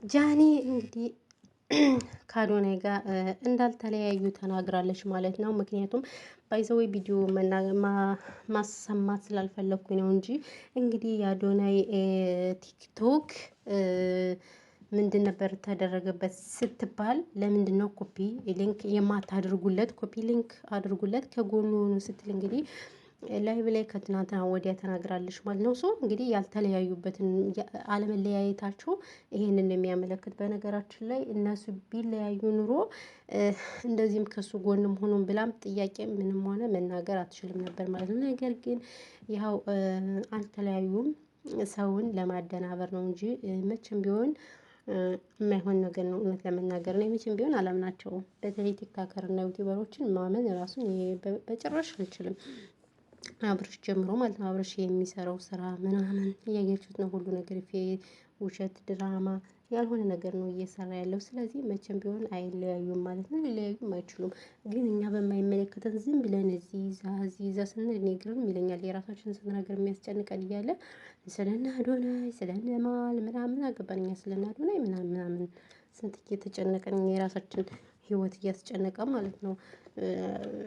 ጃኒ እንግዲህ ከአዶናይ ጋር እንዳልተለያዩ ተናግራለች ማለት ነው። ምክንያቱም ባይዘዌ ቪዲዮ ማሰማት ስላልፈለግኩኝ ነው እንጂ እንግዲህ የአዶናይ ቲክቶክ ምንድን ነበር ተደረገበት ስትባል ለምንድን ነው ኮፒ ሊንክ የማታደርጉለት? ኮፒ ሊንክ አድርጉለት ከጎኑ ሆኑ ስትል እንግዲህ ላይቭ ላይ ከትናንትና ወዲያ ተናግራለች ማለት ነው። ሶ እንግዲህ ያልተለያዩበትን አለመለያየታቸው ይሄንን የሚያመለክት በነገራችን ላይ እነሱ ቢለያዩ ኑሮ እንደዚህም ከሱ ጎንም ሆኖም ብላም ጥያቄ ምንም ሆነ መናገር አትችልም ነበር ማለት ነው። ነገር ግን ያው አልተለያዩም ሰውን ለማደናበር ነው እንጂ መቼም ቢሆን የማይሆን ነገር ነው። እውነት ለመናገር ነው መቼም ቢሆን አላምናቸውም። በተለይ ቲክቶከር እና ዩቲዩበሮችን ማመን ራሱን በጭራሽ አልችልም። አብርሽ ጀምሮ ማለት ነው። አብርሽ የሚሰራው ስራ ምናምን እያያችሁት ነው። ሁሉ ነገር ውሸት ድራማ ያልሆነ ነገር ነው እየሰራ ያለው። ስለዚህ መቼም ቢሆን አይለያዩም ማለት ነው። ሊለያዩም አይችሉም። ግን እኛ በማይመለከተን ዝም ብለን እዚህ እዛ ስንል እኔ ግርም ይለኛል። የራሳችንን ስንት ነገር የሚያስጨንቀን እያለ ስለነ አዶናይ ስለነ ማል ምናምን አገባን። እኛ ስለነ አዶናይ ምናምን ምናምን ስንት እየተጨነቀን የራሳችን ህይወት እያስጨነቀ ማለት ነው።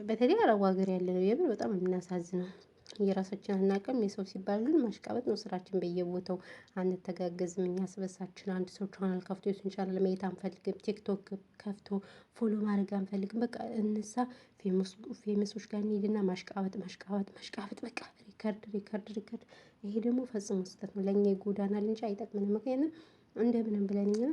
በተለይ አረቡ ሀገር ያለነው የምር በጣም የምናሳዝነው የራሳችን አናውቅም። የሰው ሲባል ግን ማሽቃበጥ ነው ስራችን። በየቦታው አንተጋገዝም። እኛ ስበሳችን አንድ ሰው ቻናል ከፍቶ የሱን ቻናል ማየት አንፈልግም። ቲክቶክ ከፍቶ ፎሎ ማድረግ አንፈልግም። በቃ እነዛ ፌመሶች ጋር እንሂድና ማሽቃበጥ ማሽቃበጥ ማሽቃበጥ በቃ ሪከርድ ሪከርድ ሪከርድ። ይሄ ደግሞ ፈጽሞ ስህተት ነው። ለእኛ ይጎዳናል እንጂ አይጠቅምንም። ምክንያቱም እንደምንም ብለን እኛ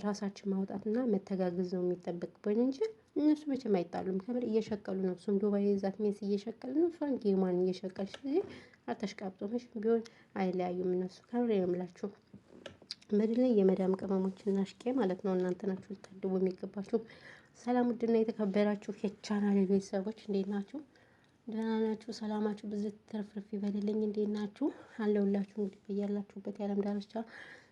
ራሳችን ማውጣትና መተጋገዝ ነው የሚጠበቅብን እንጂ እነሱ መቼም አይጣሉም። ከምር እየሸቀሉ ነው። እሱም ዱባይ ዛት ሜስ እየሸቀለ ነው። እሷን ጌማን እየሸቀለች ስለዚህ አታሽቃብጡ። መቼም ቢሆን አይለያዩም እነሱ ከምሬ ነው የምላችሁ። ምድር ላይ የመዳም ቅመሞችና አሽቄ ማለት ነው እናንተ ናችሁ ልታድቡ የሚገባችሁ። ሰላም ውድና የተከበራችሁ የቻናሌ ቤተሰቦች እንዴት ናችሁ? ደህና ናችሁ? ሰላማችሁ ብዝት ትርፍርፍ ይበልልኝ። እንዴት ናችሁ? አለሁላችሁ። እንግዲህ በያላችሁበት የዓለም ዳርቻ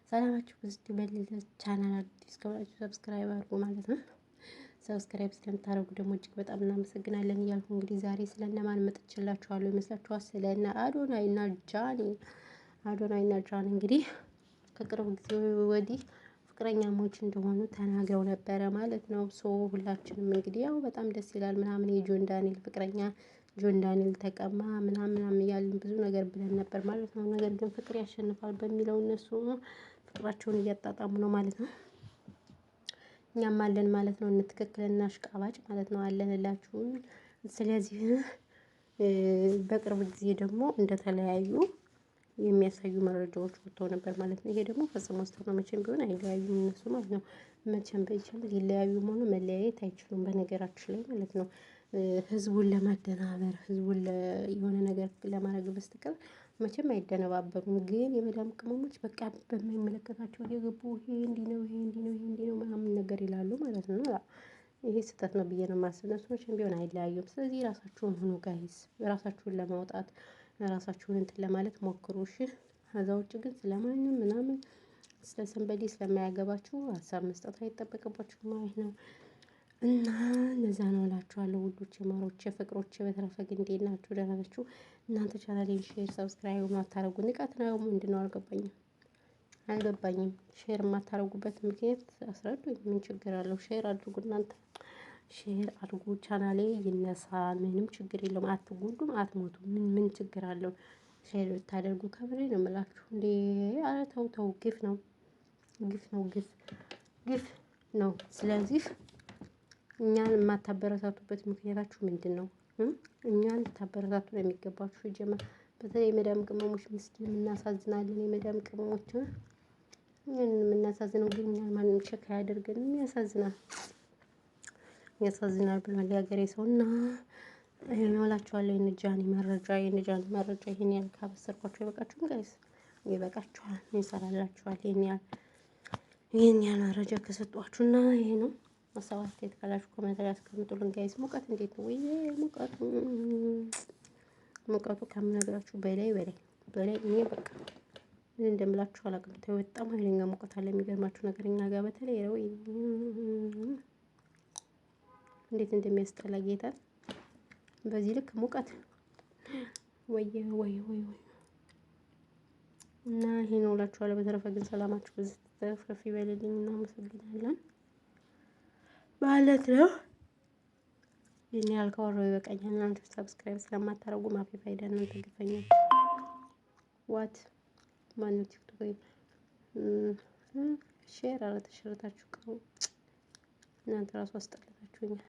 ሰላማችሁ ብዝት ይበልልኝ። ቻናል አዲስ ከሆናችሁ ሰብስክራይብ አድርጉ ማለት ነው። ሰብስክራይብ ስለምታደርጉ ደግሞ እጅግ በጣም እናመሰግናለን እያልኩ እንግዲህ ዛሬ ስለነማን መጥቼላችኋለሁ ይመስላችኋል? ስለነ አዶናይና ጃኒ። አዶናይና ጃኒ እንግዲህ ከቅርብ ጊዜ ወዲህ ፍቅረኛሞች እንደሆኑ ተናግረው ነበረ ማለት ነው። ሶ ሁላችንም እንግዲህ ያው በጣም ደስ ይላል ምናምን የጆን ዳንኤል ፍቅረኛ ጆን ዳንኤል ተቀማ ምናምን እያልን ብዙ ነገር ብለን ነበር ማለት ነው። ነገር ግን ፍቅር ያሸንፋል በሚለው እነሱ ፍቅራቸውን እያጣጣሙ ነው ማለት ነው። እኛም አለን ማለት ነው። ትክክልና አሽቃባጭ ማለት ነው አለንላችሁ። ስለዚህ በቅርብ ጊዜ ደግሞ እንደተለያዩ የሚያሳዩ መረጃዎች ወጥተው ነበር ማለት ነው። ይሄ ደግሞ ፈጽሞ ስህተት ነው። መቼም ቢሆን አይለያዩም እነሱ ማለት ነው። መቼም ቢቻል ሊለያዩም ሆነ መለያየት አይችሉም በነገራችን ላይ ማለት ነው። ህዝቡን ለማደናበር ህዝቡን የሆነ ነገር ለማድረግ በስተቀር መቼም አይደነባበሩም። ግን የመዳም ቅመሞች በቃ በማይመለከታቸው እየገቡ ይሄ እንዲህ ነው ይሄ እንዲህ ነው ይሄ እንዲህ ነው ምናምን ነገር ይላሉ ማለት ነው። ይሄ ስህተት ነው ብዬ ነው የማስበው። እነሱ መቼም ቢሆን አይለያዩም። ስለዚህ ራሳችሁን ሁኑ ጋይስ። ራሳችሁን ለማውጣት ራሳችሁን እንትን ለማለት ሞክሩ እሺ። ከዛ ውጪ ግን ስለማንም ምናምን ስለ ሰንበዲ ስለማያገባችሁ ሀሳብ መስጠት አይጠበቅባችሁም ማለት ነው። እና እንደዛ ነው እላችኋለሁ ውዶቼ ማሮቼ ፍቅሮቼ። በተረፈ ግን እንዴት ናችሁ? ደህና ናችሁ? እናንተ ቻናሌን ሼር ሰብስክራይብ ማታደርጉ ንቀት ነው ምንድነው? አልገባኝም። ሼር የማታደርጉበት ምክንያት አስረዱኝ። ምን ችግር አለው? ሼር አድርጉ እናንተ ሼር አድርጉ። ቻናሌ ይነሳ ምንም ችግር የለውም። አትጎዱም አትሞቱም። ምን ችግር አለው? ሼር ብታደርጉ ከምሬ ነው የምላችሁ። እንዴ ኧረ ተው ተው ግፍ ነው። ግፍ ነው ግፍ ግፍ ነው። ስለዚህ እኛን የማታበረታቱበት ምክንያታችሁ ምንድነው? እኛን ልታበረታቱ ነው የሚገባችሁ። ሲጀመር በተለይ የመዳም ቅመሞች ምስኪን እናሳዝናለን። የመዳም ቅመሞች የምናሳዝነው ግን እኛን ማንም ቼክ አያደርገንም። ያሳዝናል ያሳዝናል ብሏል የሀገሬ ሰው። እና ይሄን እላችኋለሁ። የነ ጃኒ መረጃ ይሄን ያህል ካበሰርኳችሁ አይበቃችሁም ጋይስ? ይበቃችኋል። ይሰራላችኋል። ይሄን ያህል መረጃ ከሰጧችሁና ይሄ ነው። ሀሳብ አስተያየት ካላችሁ ኮሜንት ላይ አስቀምጡልን ጋይስ። ሙቀት እንዴት ነው? ወይ ሙቀቱ ከምነግራችሁ በላይ እኔ በቃ ምን እንደምላችሁ አላውቅም። በጣም ኃይለኛ ሙቀት አለ። የሚገርማችሁ ነገር እኛ ጋር በተለይ ነው እንዴት እንደሚያስጠላ ጌታን። በዚህ ልክ ሙቀት ወይ እና ይሄን እውላችኋለሁ። በተረፈ ግን ሰላማችሁ ብዙ ተረፍረፍ ይበልልኝ። እናመሰግናለን ማለት ነው። ይሄን ያህል ካወራሁ ይበቃኛል። እናንተ ሰብስክራይብ ስለማታደርጉ ማፊ ፋይዳ እናንተ ግፈኛ ዋት ማነው ቲክቶክ ሼር አረ ተሸርታችሁ ቅሩ። እናንተ ራሱ አስጠልታችሁኛል።